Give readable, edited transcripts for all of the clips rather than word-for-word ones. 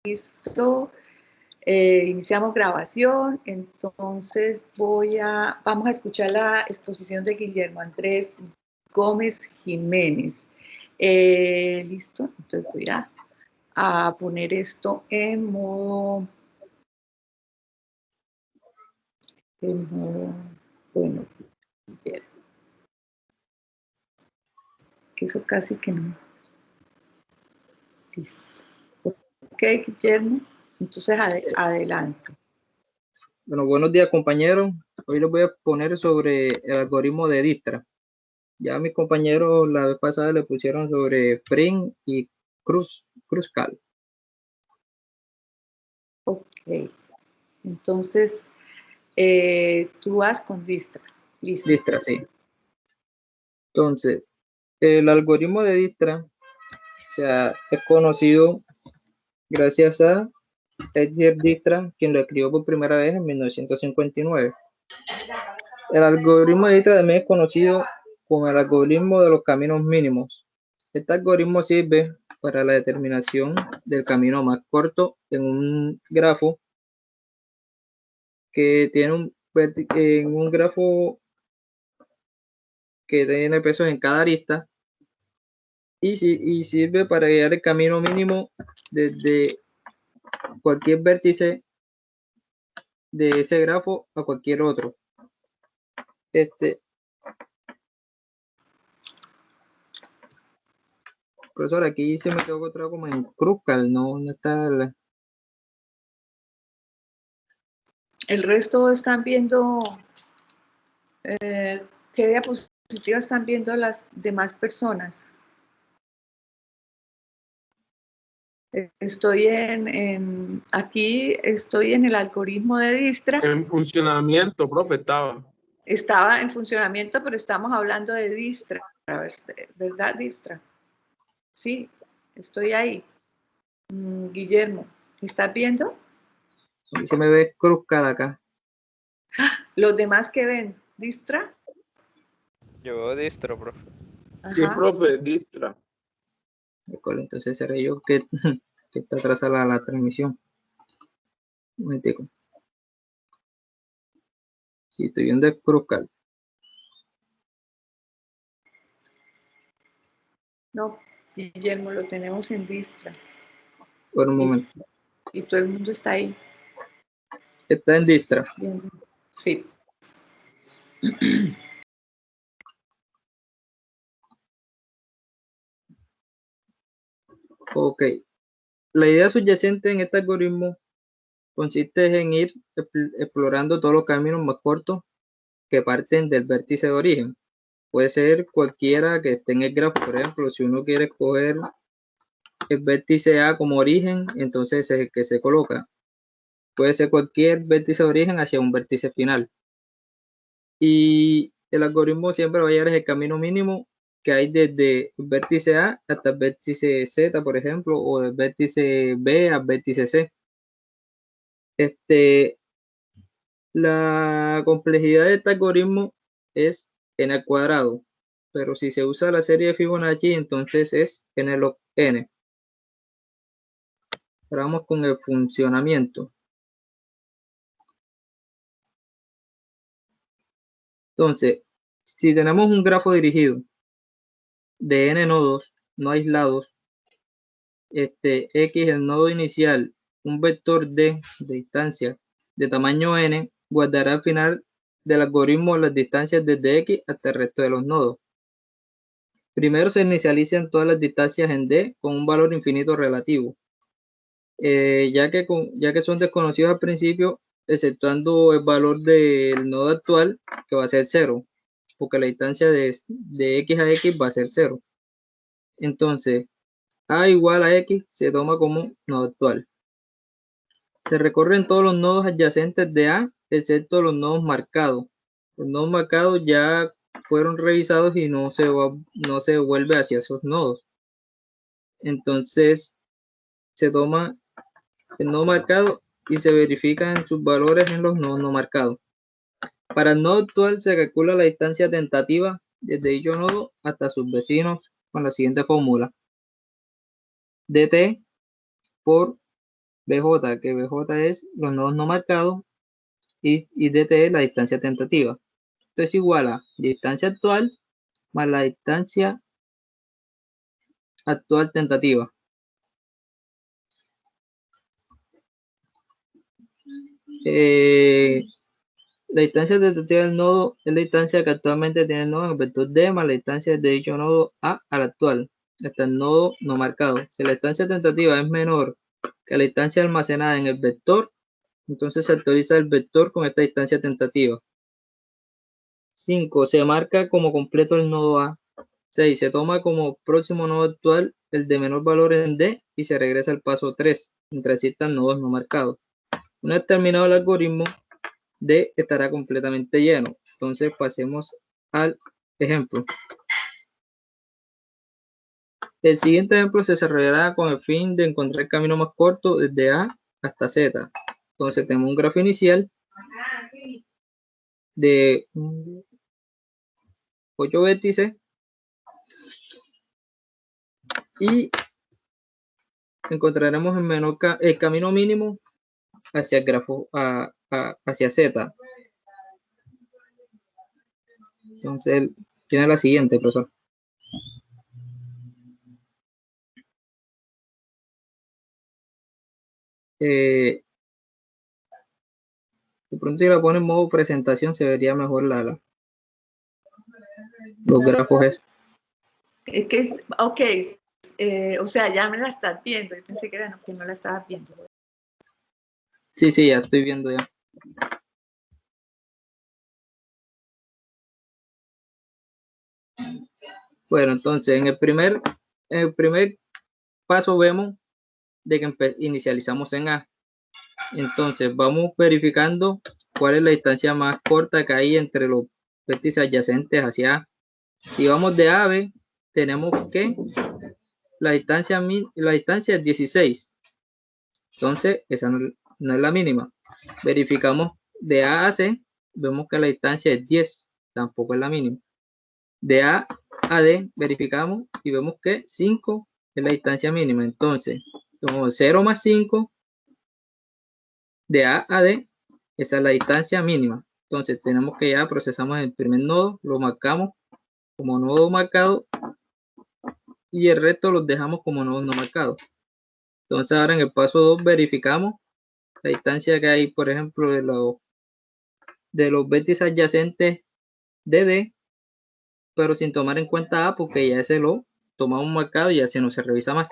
Listo. Iniciamos grabación, entonces vamos a escuchar la exposición de Guillermo Andrés Gómez Jiménez. Listo, entonces voy a poner esto en modo, bueno, que eso casi que no. Listo. Ok, Guillermo, entonces adelante. Bueno, buenos días, compañeros. Hoy les voy a poner sobre el algoritmo de Dijkstra. Ya mis compañeros la vez pasada le pusieron sobre Pring y Kruskal. Ok, entonces tú vas con Dijkstra. Listo. Dijkstra, sí. Entonces, el algoritmo de Dijkstra, o sea, es conocido gracias a Edgar Dijkstra, quien lo escribió por primera vez en 1959. El algoritmo de Dijkstra también es conocido como el algoritmo de los caminos mínimos. Este algoritmo sirve para la determinación del camino más corto en un grafo que tiene un grafo que tiene pesos en cada arista y sirve para guiar el camino mínimo desde cualquier vértice de ese grafo a cualquier otro. Profesor, aquí se me quedó otra como en Kruskal, no está El resto están viendo, ¿qué diapositivas están viendo las demás personas? Aquí estoy en el algoritmo de Dijkstra. En funcionamiento, profe, estaba. Estaba en funcionamiento, pero estamos hablando de Dijkstra, ¿verdad, Dijkstra? Sí, estoy ahí. Guillermo, ¿estás viendo? Se me ve Kruskal acá. ¿Los demás que ven? ¿Dijkstra? Yo veo Dijkstra, profe. Sí, profe, Dijkstra. Entonces seré yo que está atrasada la transmisión. Un momentico. Sí, estoy viendo el Kruskal. No, Guillermo, lo tenemos en Dijkstra. Por un momento. Y todo el mundo está ahí. Está en Dijkstra. Sí. Ok. La idea subyacente en este algoritmo consiste en ir explorando todos los caminos más cortos que parten del vértice de origen. Puede ser cualquiera que esté en el grafo, por ejemplo, si uno quiere escoger el vértice A como origen, entonces es el que se coloca. Puede ser cualquier vértice de origen hacia un vértice final. Y el algoritmo siempre va a hallar el camino mínimo que hay desde el vértice A hasta el vértice Z, por ejemplo, o del vértice B al vértice C. La complejidad de este algoritmo es n al cuadrado, pero si se usa la serie de Fibonacci, entonces es n log n. Ahora vamos con el funcionamiento. Entonces, si tenemos un grafo dirigido de n nodos no aislados, x, el nodo inicial, un vector d de distancia de tamaño n, guardará al final del algoritmo las distancias desde x hasta el resto de los nodos. Primero se inicializan todas las distancias en d con un valor infinito relativo, ya que son desconocidos al principio, exceptuando el valor del nodo actual, que va a ser 0, porque la distancia de x a x va a ser 0. Entonces, a igual a x se toma como nodo actual. Se recorren todos los nodos adyacentes de A, excepto los nodos marcados. Los nodos marcados ya fueron revisados y no se vuelve hacia esos nodos. Entonces, se toma el nodo marcado y se verifican sus valores en los nodos no marcados. Para el nodo actual se calcula la distancia tentativa desde dicho nodo hasta sus vecinos con la siguiente fórmula: dt por BJ, que BJ es los nodos no marcados, y DT es la distancia tentativa. Esto es igual a distancia actual más la distancia actual tentativa. La distancia tentativa del nodo es la distancia que actualmente tiene el nodo en el vector D más la distancia de dicho nodo A al actual, hasta el nodo no marcado. Si la distancia tentativa es menor que la distancia almacenada en el vector, entonces se actualiza el vector con esta distancia tentativa. 5. Se marca como completo el nodo A. 6. Se toma como próximo nodo actual el de menor valor en D y se regresa al paso 3, mientras existan nodos no marcados. Una vez terminado el algoritmo, D estará completamente lleno. Entonces pasemos al ejemplo. El siguiente ejemplo se desarrollará con el fin de encontrar el camino más corto desde A hasta Z. Entonces tenemos un grafo inicial de 8 vértices y encontraremos el camino mínimo hacia el grafo hacia Z. Entonces tiene la siguiente, profesor. De pronto si la pone en modo presentación se vería mejor los grafos. Ok, o sea, ya me la estás viendo. Yo pensé que no la estabas viendo. Sí, ya estoy viendo ya. Bueno, entonces en el primer paso vemos de que inicializamos en A. Entonces vamos verificando cuál es la distancia más corta que hay entre los vértices adyacentes hacia A. Si vamos de A a B, tenemos que la distancia es 16. Entonces esa no es la mínima. Verificamos de A a C, vemos que la distancia es 10, tampoco es la mínima. De A a D verificamos y vemos que 5 es la distancia mínima. Entonces, 0 más 5 de A a D, esa es la distancia mínima. Entonces, tenemos que ya procesamos el primer nodo, lo marcamos como nodo marcado y el resto los dejamos como nodos no marcados. Entonces, ahora en el paso 2 verificamos la distancia que hay, por ejemplo, de los vértices adyacentes de D, pero sin tomar en cuenta A, porque ya ese lo tomamos marcado y ya se nos revisa más.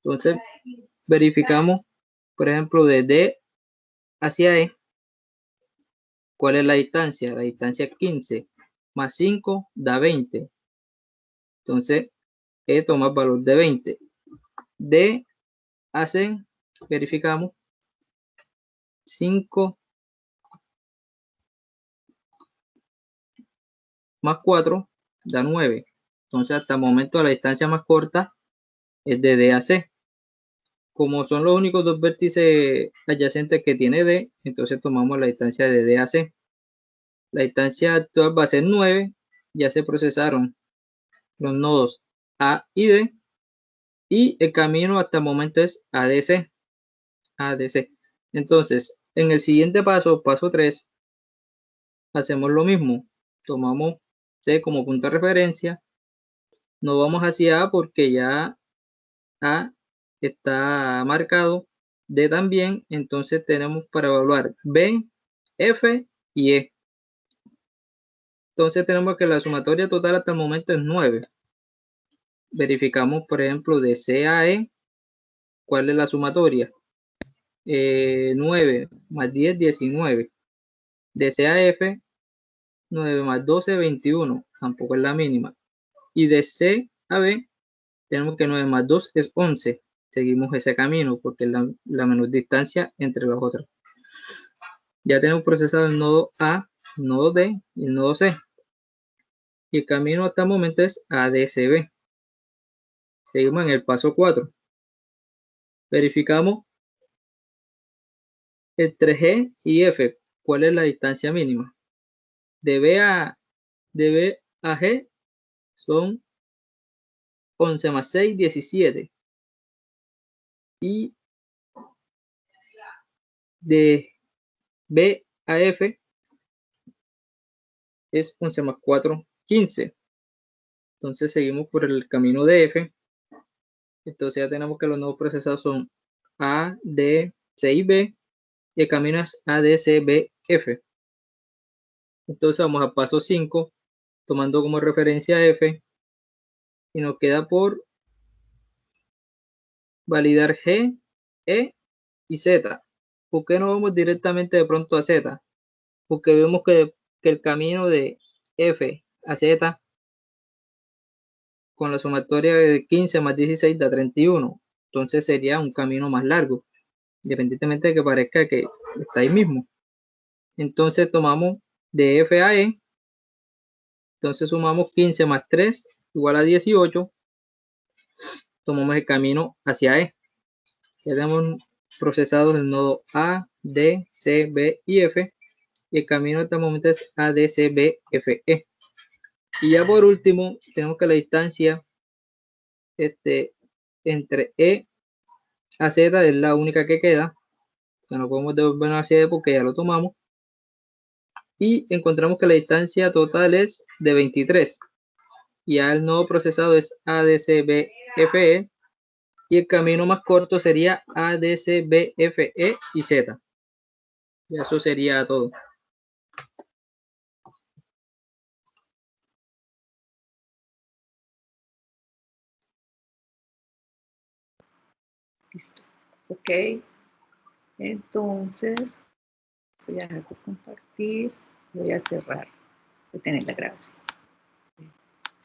Entonces verificamos, por ejemplo, de D hacia E, ¿cuál es la distancia? La distancia es 15 más 5 da 20. Entonces E toma el valor de 20. D a C verificamos 5 más 4 da 9. Entonces hasta el momento la distancia más corta es de D a C. Como son los únicos dos vértices adyacentes que tiene D, entonces tomamos la distancia de D a C. La distancia actual va a ser 9. Ya se procesaron los nodos A y D. Y el camino hasta el momento es ADC. Entonces, en el siguiente paso, paso 3, hacemos lo mismo. Tomamos C como punto de referencia. Nos vamos hacia A porque ya A está marcado. D también. Entonces tenemos para evaluar B, F y E. Entonces tenemos que la sumatoria total hasta el momento es 9. Verificamos, por ejemplo, de C a E, ¿cuál es la sumatoria? 9 más 10, 19. De C a F, 9 más 12, 21. Tampoco es la mínima. Y de C a B, tenemos que 9 más 2 es 11. Seguimos ese camino porque es la menor distancia entre las otras. Ya tenemos procesado el nodo A, el nodo D y el nodo C. Y el camino hasta el momento es ADCB. Seguimos en el paso 4. Verificamos entre G y F. ¿Cuál es la distancia mínima? De B a G son 11 más 6, 17. Y de B a F es 11 más 4, 15. Entonces seguimos por el camino de F. Entonces ya tenemos que los nodos procesados son A, D, C y B. Y el camino es A, D, C, B, F. Entonces vamos a paso 5, tomando como referencia F. Y nos queda por validar G, E y Z. ¿Por qué no vamos directamente de pronto a Z? Porque vemos que el camino de F a Z con la sumatoria de 15 más 16 da 31. Entonces sería un camino más largo, independientemente de que parezca que está ahí mismo. Entonces tomamos de F a E. Entonces sumamos 15 más 3 igual a 18. Tomamos el camino hacia E. Ya tenemos procesados el nodo A, D, C, B y F. Y el camino hasta el momento es A, D, C, B, F, E. Y ya por último, tenemos que la distancia entre E a Z es la única que queda. No podemos devolver hacia E porque ya lo tomamos. Y encontramos que la distancia total es de 23. Y ya el nodo procesado es A, D, C, B, F, E. Y el camino más corto sería A, D, C, B, F, E y Z. Y eso sería todo. Listo. Ok. Entonces, voy a dejar de compartir. Voy a cerrar. Voy a tener la grabación.